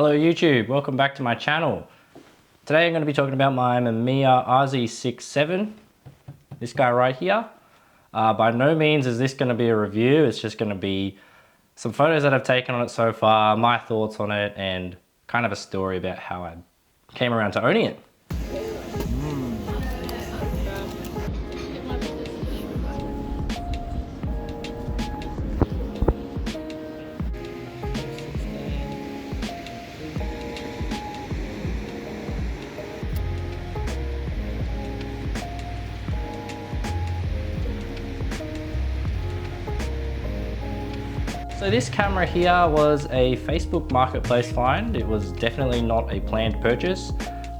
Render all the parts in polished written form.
Hello YouTube, welcome back to my channel. Today I'm going to be talking about my Mamiya RZ67, this guy right here. By no means is this going to be a review, it's just going to be some photos that I've taken on it so far, my thoughts on it, and kind of a story about how I came around to owning it. So this camera here was a Facebook Marketplace find. It was definitely not a planned purchase,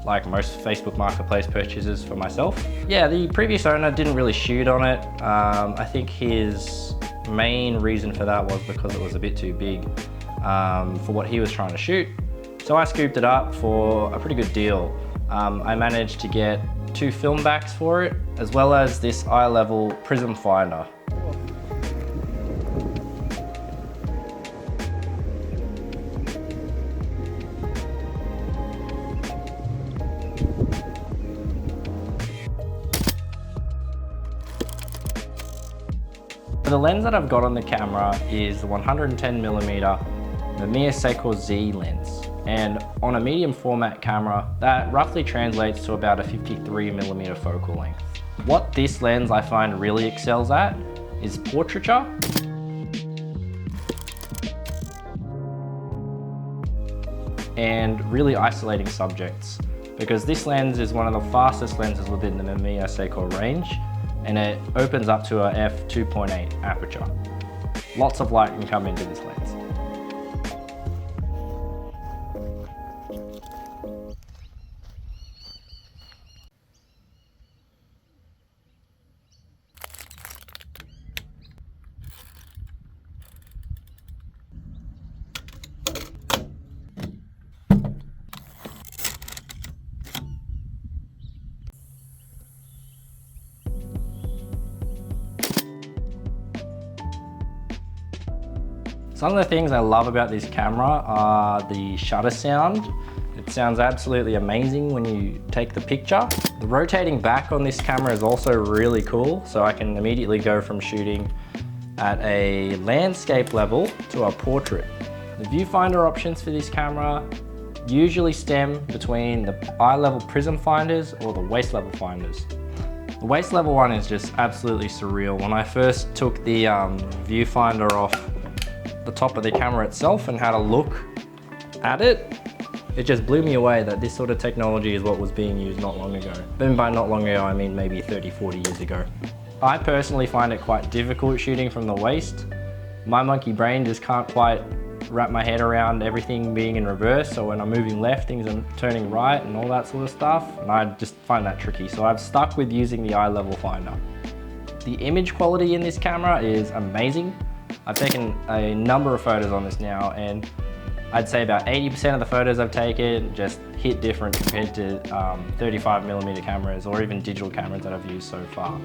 like most Facebook Marketplace purchases for myself. Yeah, the previous owner didn't really shoot on it. I think his main reason for that was because it was a bit too big for what he was trying to shoot. So I scooped it up for a pretty good deal. I managed to get 2 film backs for it, as well as this eye-level prism finder. The lens that I've got on the camera is the 110mm Mamiya Z lens, and on a medium format camera that roughly translates to about a 53mm focal length. What this lens I find really excels at is portraiture and really isolating subjects, because this lens is one of the fastest lenses within the Mamiya range, and it opens up to a f2.8 aperture. Lots of light can come into this lens. Some of the things I love about this camera are the shutter sound. It sounds absolutely amazing when you take the picture. The rotating back on this camera is also really cool, so I can immediately go from shooting at a landscape level to a portrait. The viewfinder options for this camera usually stem between the eye level prism finders or the waist level finders. The waist level one is just absolutely surreal. When I first took the viewfinder off the top of the camera itself and had a look at it, it just blew me away that this sort of technology is what was being used not long ago. And by not long ago, I mean maybe 30-40 years ago. I personally find it quite difficult shooting from the waist. My monkey brain just can't quite wrap my head around everything being in reverse, so when I'm moving left, things are turning right and all that sort of stuff, and I just find that tricky, so I've stuck with using the eye level finder. The image quality in this camera is amazing. I've taken a number of photos on this now, and I'd say about 80% of the photos I've taken just hit different compared to 35mm cameras or even digital cameras that I've used so far.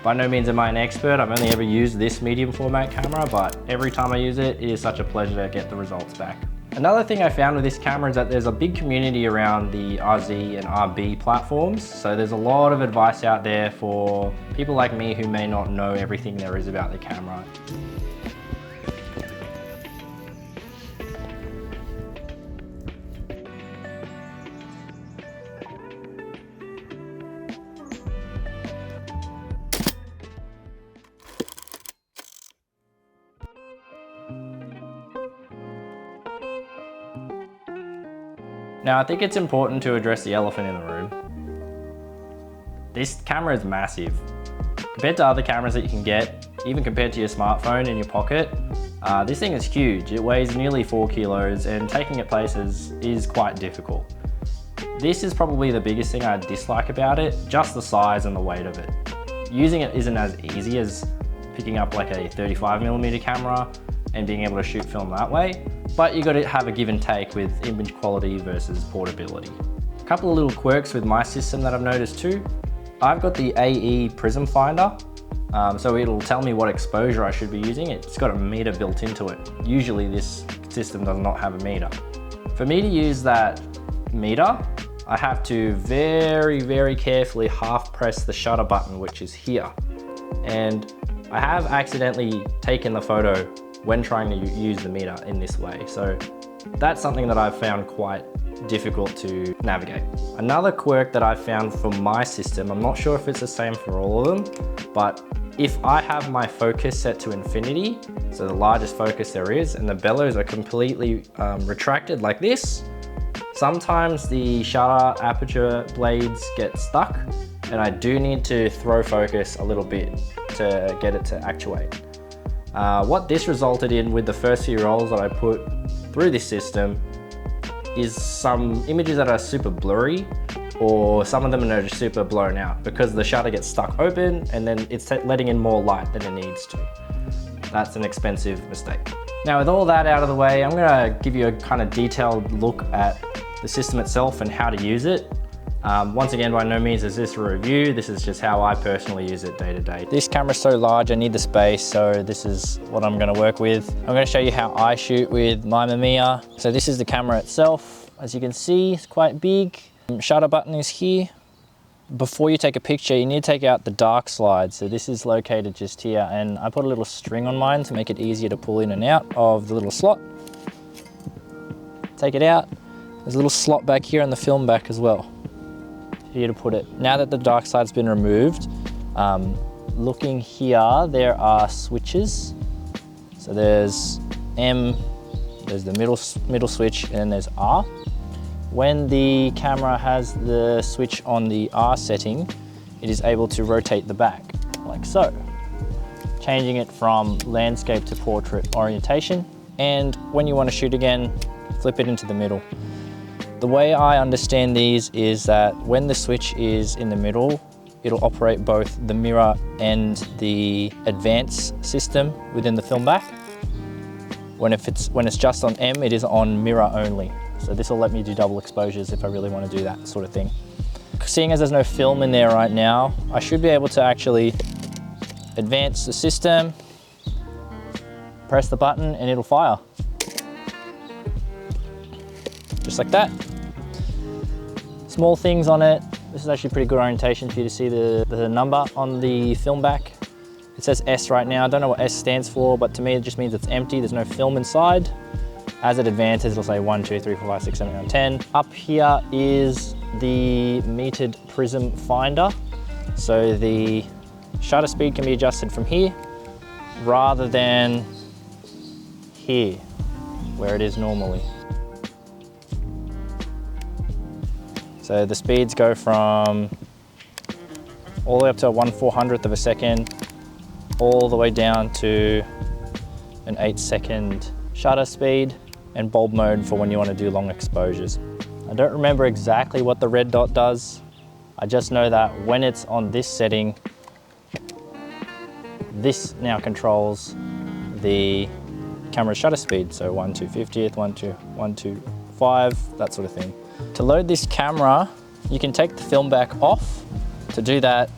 By no means am I an expert. I've only ever used this medium format camera, but every time I use it, it is such a pleasure to get the results back. Another thing I found with this camera is that there's a big community around the RZ and RB platforms. So there's a lot of advice out there for people like me who may not know everything there is about the camera. Now, I think it's important to address the elephant in the room. This camera is massive. Compared to other cameras that you can get, even compared to your smartphone in your pocket, this thing is huge. It weighs nearly 4 kilos and taking it places is quite difficult. This is probably the biggest thing I dislike about it, just the size and the weight of it. Using it isn't as easy as picking up like a 35mm camera and being able to shoot film that way, but you got to have a give and take with image quality versus portability. A couple of little quirks with my system that I've noticed too. I've got the AE prism finder, so it'll tell me what exposure I should be using. It's got a meter built into it. Usually this system does not have a meter. For me to use that meter, I have to very, very carefully half press the shutter button, which is here. And I have accidentally taken the photo when trying to use the meter in this way. So that's something that I've found quite difficult to navigate. Another quirk that I've found for my system, I'm not sure if it's the same for all of them, but if I have my focus set to infinity, so the largest focus there is, and the bellows are completely retracted like this, sometimes the shutter aperture blades get stuck, and I do need to throw focus a little bit to get it to actuate. What this resulted in with the first few rolls that I put through this system is some images that are super blurry, or some of them are just super blown out because the shutter gets stuck open and then it's letting in more light than it needs to. That's an expensive mistake. Now with all that out of the way, I'm gonna give you a kind of detailed look at the system itself and how to use it. Once again, by no means is this a review, this is just how I personally use it day to day. This camera's so large, I need the space, so this is what I'm gonna work with. I'm gonna show you how I shoot with my Mamiya. So this is the camera itself. As you can see, it's quite big. Shutter button is here. Before you take a picture, you need to take out the dark slide. So this is located just here, and I put a little string on mine to make it easier to pull in and out of the little slot. Take it out. There's a little slot back here in the film back as well. Here to put it. Now that the dark side's been removed, looking here, there are switches. So there's M, there's the middle switch, and then there's R. When the camera has the switch on the R setting, it is able to rotate the back, like so, changing it from landscape to portrait orientation. And when you want to shoot again, flip it into the middle. The way I understand these is that when the switch is in the middle, it'll operate both the mirror and the advance system within the film back. When it's just on M, it is on mirror only. So this will let me do double exposures if I really want to do that sort of thing. Seeing as there's no film in there right now, I should be able to actually advance the system, press the button, and it'll fire. Just like that. Small things on it. This is actually pretty good orientation for you to see the number on the film back. It says S right now. I don't know what S stands for, but to me it just means it's empty. There's no film inside. As it advances, it'll say 1, 2, 3, 4, 5, 6, 7, 8, 9, 10. Up here is the metered prism finder. So the shutter speed can be adjusted from here rather than here, where it is normally. So the speeds go from all the way up to 1/400th of a second, all the way down to an 8-second shutter speed, and bulb mode for when you want to do long exposures. I don't remember exactly what the red dot does. I just know that when it's on this setting, this now controls the camera's shutter speed. So 1/250th, 1/215, that sort of thing. To load this camera, you can take the film back off. To do that,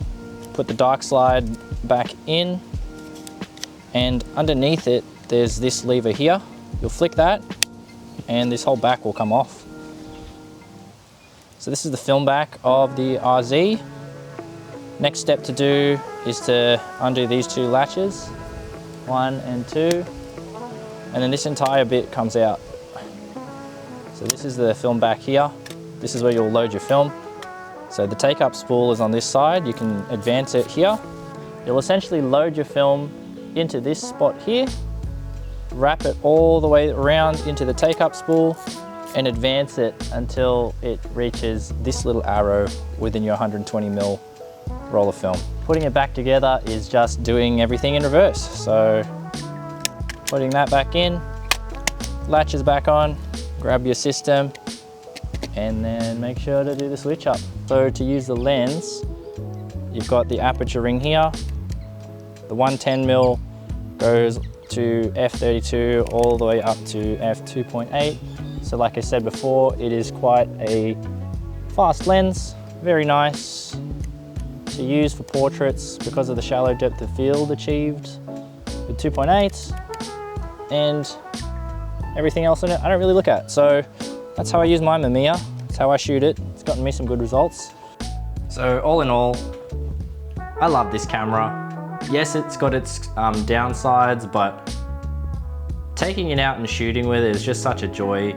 put the dark slide back in, and underneath it, there's this lever here. You'll flick that, and this whole back will come off. So this is the film back of the RZ. Next step to do is to undo these two latches, 1 and 2, and then this entire bit comes out. So this is the film back here. This is where you'll load your film. So the take-up spool is on this side. You can advance it here. You'll essentially load your film into this spot here, wrap it all the way around into the take-up spool, and advance it until it reaches this little arrow within your 120mm roll of film. Putting it back together is just doing everything in reverse. So putting that back in, latches back on, grab your system, and then make sure to do the switch up. So to use the lens, you've got the aperture ring here. The 110mm goes to f32 all the way up to f2.8. So like I said before, it is quite a fast lens, very nice to use for portraits because of the shallow depth of field achieved with 2.8, and everything else in it I don't really look at. So that's how I use my Mamiya. That's how I shoot it. It's gotten me some good results. So all in all, I love this camera. Yes, it's got its downsides, but taking it out and shooting with it is just such a joy.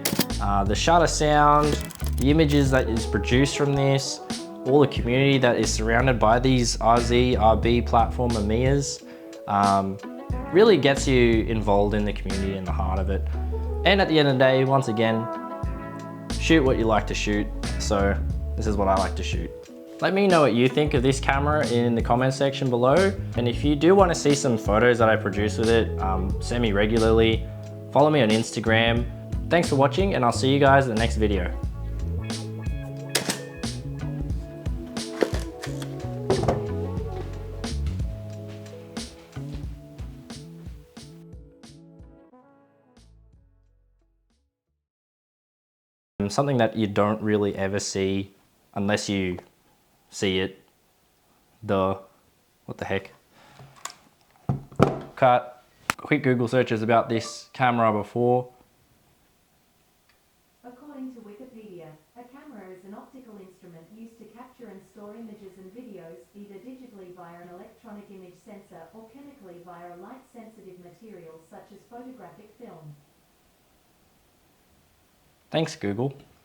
The shutter sound, the images that is produced from this, all the community that is surrounded by these RZ, RB platform Mamiyas, really gets you involved in the community and the heart of it. And at the end of the day, once again, shoot what you like to shoot. So this is what I like to shoot. Let me know what you think of this camera in the comment section below. And if you do want to see some photos that I produce with it send me regularly. Follow me on Instagram. Thanks for watching, and I'll see you guys in the next video. Something that you don't really ever see unless you see it. What the heck? Cut quick Google searches about this camera before. According to Wikipedia, a camera is an optical instrument used to capture and store images and videos, either digitally via an electronic image sensor or chemically via a light-sensitive material such as photographic film. Thanks, Google.